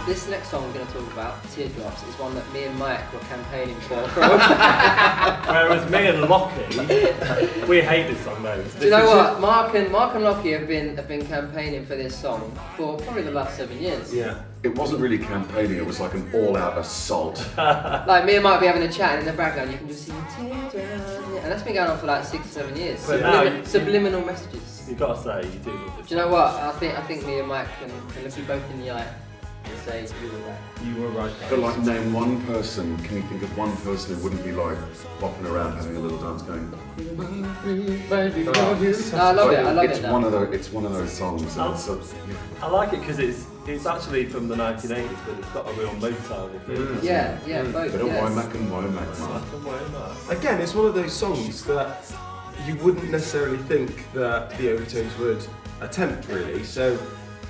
This next song we're going to talk about, Teardrops, is one that me and Mike were campaigning for. Whereas me and Lockie, we hate this song though. Do you know what? Mark and Lockie have been campaigning for this song for probably the last 7 years. Yeah. It wasn't really campaigning, it was like an all-out assault. Like me and Mike be having a chat and in the background you can just see Teardrops. And that's been going on for like 6 or 7 years. But now Subliminal messages. You've got to say, you do love this. Do you know what? I think me and Mike can look you both in the eye and say you were right. You were right. But like, name one person, can you think of one person who wouldn't be like bopping around having a little dance going, No, I love it. I love it. It's one of those songs. And it's I like it because it's actually from the 1980s, but it's got a real Motown. Yeah, both. Bit of Yes. Womack and Womack. Again, it's one of those songs that you wouldn't necessarily think that the Overtones would attempt, really. So,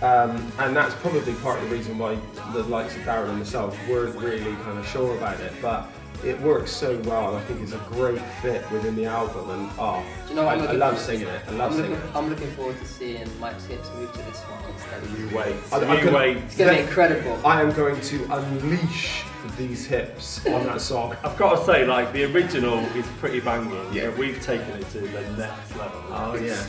and that's probably part of the reason why the likes of Darren and myself weren't really kind of sure about it. But it works so well, and I think it's a great fit within the album. And Do you know what I love singing it. I'm looking forward to seeing Mike's hips move to this one instead. You wait. wait. It's going to be incredible. I am going to unleash these hips on that song. I've got to say, like, the original is pretty banging. Yeah. But we've taken it to the next level. Oh yeah.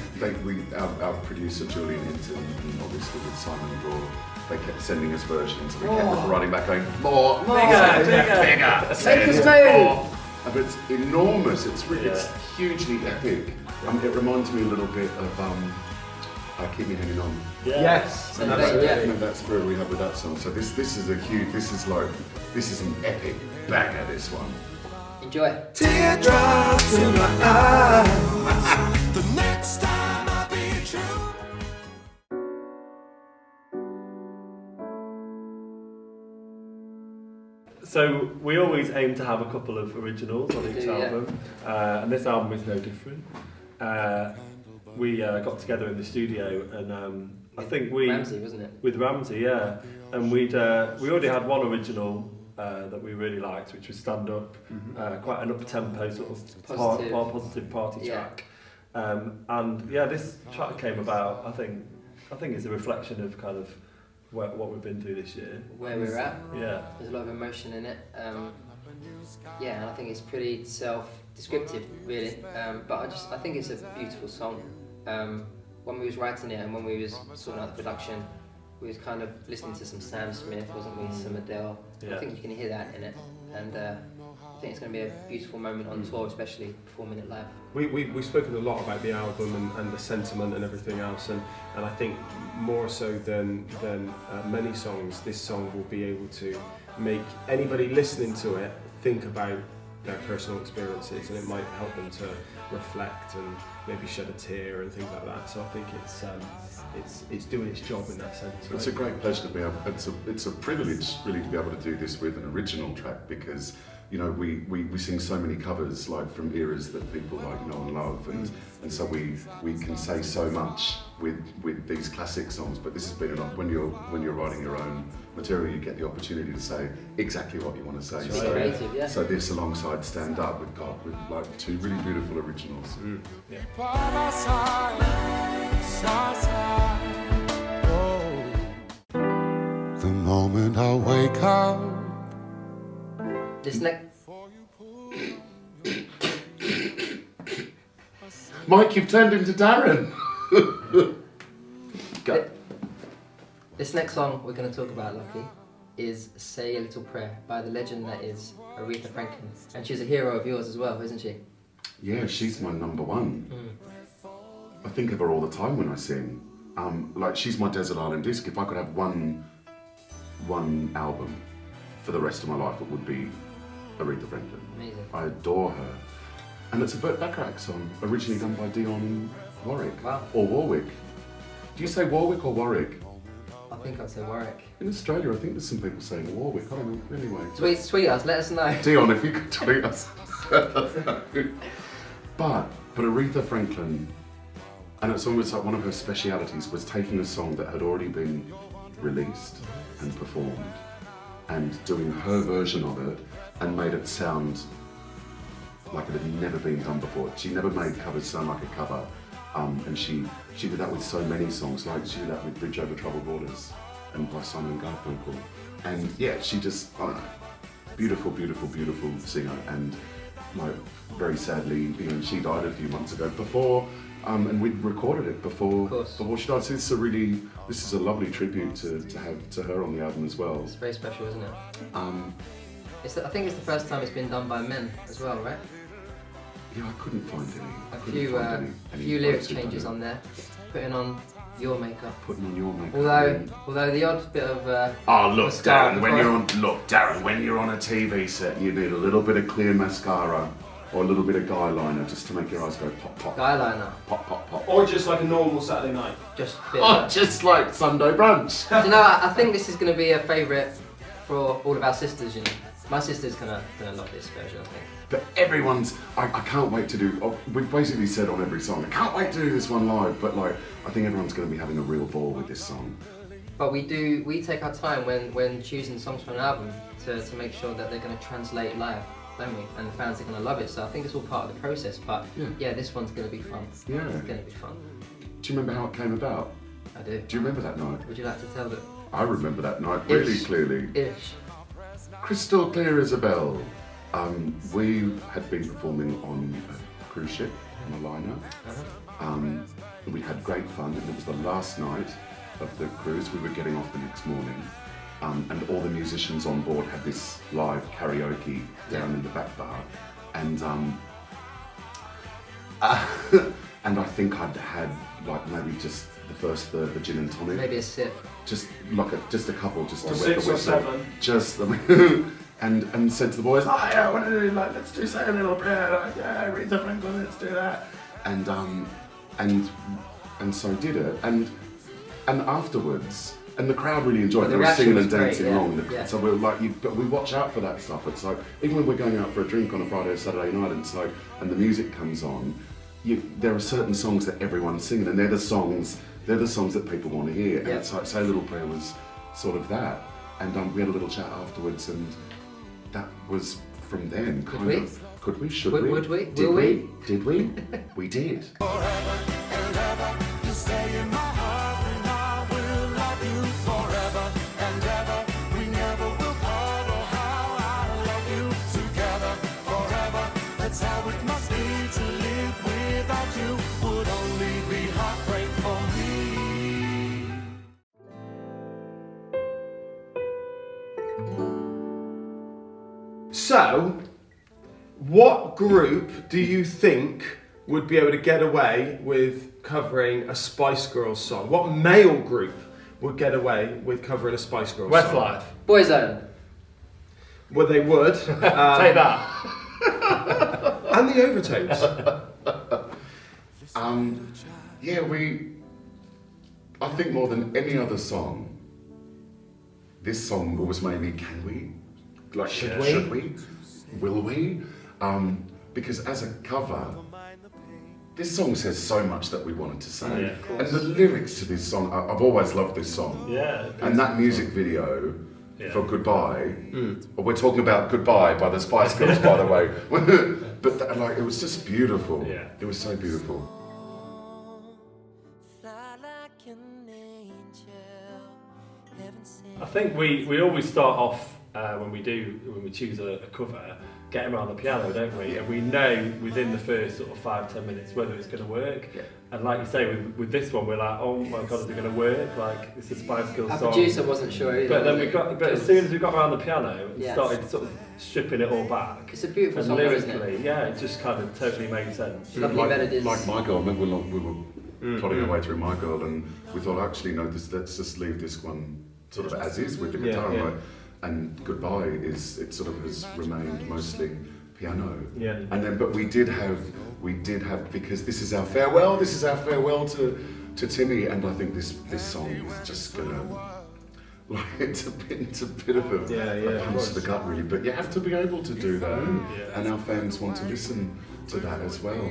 Our producer Julian Hinton, and obviously with Simon Broad, they kept sending us versions, and we kept running back going, more, Bigger. bigger, Make us send move. more. But it's enormous. It's really, it's hugely epic. It reminds me a little bit of Keep Me Hanging On. Yeah. Yes. And Absolutely. And that's where we have with that song. So this is an epic banger, this one. Enjoy. Teardrops in my eyes. The next time I'll be true. So we always aim to have a couple of originals on each Yeah. album, and this album is no different. We got together in the studio, and I think Ramsey, wasn't it? with Ramsey, yeah, and we already had one original that we really liked, which was Stand Up, quite an up-tempo sort of positive party Yeah. track, and yeah, this track came about. I think it's a reflection of kind of what we've been through this year. Where we're at. Yeah. There's a lot of emotion in it. Yeah, and I think it's pretty self-descriptive, really. But I think it's a beautiful song. When we was writing it and when we was sorting out the production, we was kind of listening to some Sam Smith, wasn't we? Some Adele. Yeah. I think you can hear that in it, and I think it's going to be a beautiful moment on tour, especially performing it live. We've spoken a lot about the album and the sentiment and everything else, and I think more so than many songs, this song will be able to make anybody listening to it think about their personal experiences, and it might help them to reflect and maybe shed a tear and things like that. So I think it's doing its job in that sense. It's a great pleasure to be able. It's a privilege really to be able to do this with an original track, because you know we sing so many covers like from eras that people like know and love, and so we can say so much with these classic songs. But this has been when you're writing your own material, you get the opportunity to say exactly what you want to say. Be creative, yeah. So this alongside Stand Up, we've got like two really beautiful originals. Yeah. By my side, side. The moment I wake up. This next. Mike, you've turned into Darren. Go. This next song we're going to talk about, Lucky, is Say a Little Prayer by the legend that is Aretha Franklin. And she's a hero of yours as well, isn't she? Yeah, she's my number one. I think of her all the time when I sing. Like, she's my desert island disc. If I could have one album for the rest of my life, it would be Aretha Franklin. Amazing. I adore her. And it's a Burt Bacharach song, originally done by Dionne Warwick. Wow. Or Warwick. Do you say Warwick or Warwick? I think I'd say Warwick. In Australia, I think there's some people saying Warwick. I don't know. Anyway. Tweet us, let us know. Dionne, if you could tweet us. But Aretha Franklin, and it's almost like one of her specialities was taking a song that had already been released and performed and doing her version of it and made it sound like it had never been done before. She never made covers sound like a cover, and she did that with so many songs. Like she did that with Bridge Over Troubled Waters, and by Simon Garfunkel. And yeah, she just, I don't know, beautiful, beautiful, beautiful singer. And like, very sadly, you know, she died a few months ago before, and we'd recorded it before she died. So this is a lovely tribute to have to her on the album as well. It's very special, isn't it? I think it's the first time it's been done by men as well, right? Yeah, I couldn't find any. A few lyric changes on there, putting on your makeup. Putting on your makeup. Although the odd bit of. Oh look, Darren, when you're on a TV set, you need a little bit of clear mascara or a little bit of guy liner just to make your eyes go pop pop. Guy liner. Pop pop pop. Or just like a normal Saturday night. Just a bit. Just like Sunday brunch. Do you know, I think this is going to be a favourite for all of our sisters. You know, my sister's gonna love this version, I think. But I can't wait to do. We've basically said on every song, I can't wait to do this one live. But like, I think everyone's going to be having a real ball with this song. But we take our time when choosing songs for an album to make sure that they're going to translate live, don't we? And the fans are going to love it. So I think it's all part of the process. But yeah, this one's going to be fun. Yeah. It's going to be fun. Do you remember how it came about? I do. Do you remember that night? Would you like to tell them? I remember that night really clearly. Ish. Crystal clear as a bell. We had been performing on a cruise ship on a liner. We had great fun, and it was the last night of the cruise. We were getting off the next morning, and all the musicians on board had this live karaoke down in the back bar, and and I think I'd had like maybe just the first third of a gin and tonic. Maybe a sip. Just a couple, just to wet Six the or whistle. seven. Just and said to the boys, oh yeah, I want to do like let's do say a little prayer, like yeah, read the Franklin, let's do that. And so did it. And afterwards, and the crowd really enjoyed it. The They were singing and reaction was dancing great, along. yeah. So we were like, but we watch out for that stuff. It's like even when we're going out for a drink on a Friday or Saturday night, and so and the music comes on, there are certain songs that everyone's singing, and they're the songs that people want to hear. And it's like Say a Little Prayer was sort of that. And we had a little chat afterwards, and that was from then. Could we? Should we? Would we? Did Will we? Did we? We did. You stay in my heart, and I will love you forever and ever. We never will part. Oh, how I love you together forever. That's how it must be to live without you. Would only be heartbreak for me. So, what group do you think would be able to get away with covering a Spice Girls song? What male group would get away with covering a Spice Girls song? Westlife. Boyzone. Well, they would. Take that. And the Overtones. I think more than any other song, this song was mainly can we? Like, Should we? Will we? Because as a cover, this song says so much that we wanted to say. Yeah, and the lyrics to this song, I've always loved this song. Yeah. And that music video for Goodbye, we're talking about Goodbye by the Spice Girls, by the way. But like, it was just beautiful. Yeah. It was so beautiful. I think we always start off when we choose a cover, getting around the piano, don't we? And we know within the first sort of 5-10 minutes whether it's going to work. Yeah. And like you say, with this one, we're like, oh my god, is it going to work? Like, it's a Spice Girls song. Our producer wasn't sure either. But then but as soon as we got around the piano and started sort of stripping it all back. It's a beautiful song, lyrically, isn't it? yeah, it just kind of totally made sense. Lovely melodies. Like My Girl, remember we were plodding our way through My Girl, and we thought, actually, no, let's just leave this one sort of as is with the guitar. Yeah. Right? And Goodbye it sort of has remained mostly piano. Yeah. And then, but we did have because this is our farewell to Timmy, and I think this song is just gonna like it's a bit of a punch to the gut really. But you have to be able to do that, and our fans want to listen to that as well.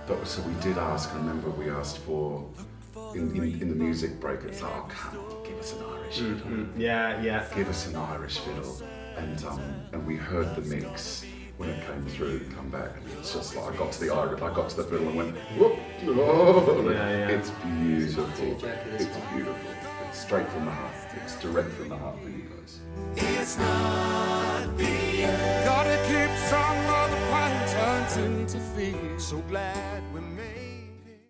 But so we did ask. I remember we asked for in the music break. It's like, oh, come on, give us an Irish fiddle. Yeah. Give us an Irish fiddle, and we heard the mix when it came through and come back, and it's just like I got to the fiddle and went, whoop, oh, Yeah. it's beautiful. It's beautiful. straight from the heart. It's direct from the heart for you guys. It's not the end. Gotta keep strong or the pine turns into fear. So glad we made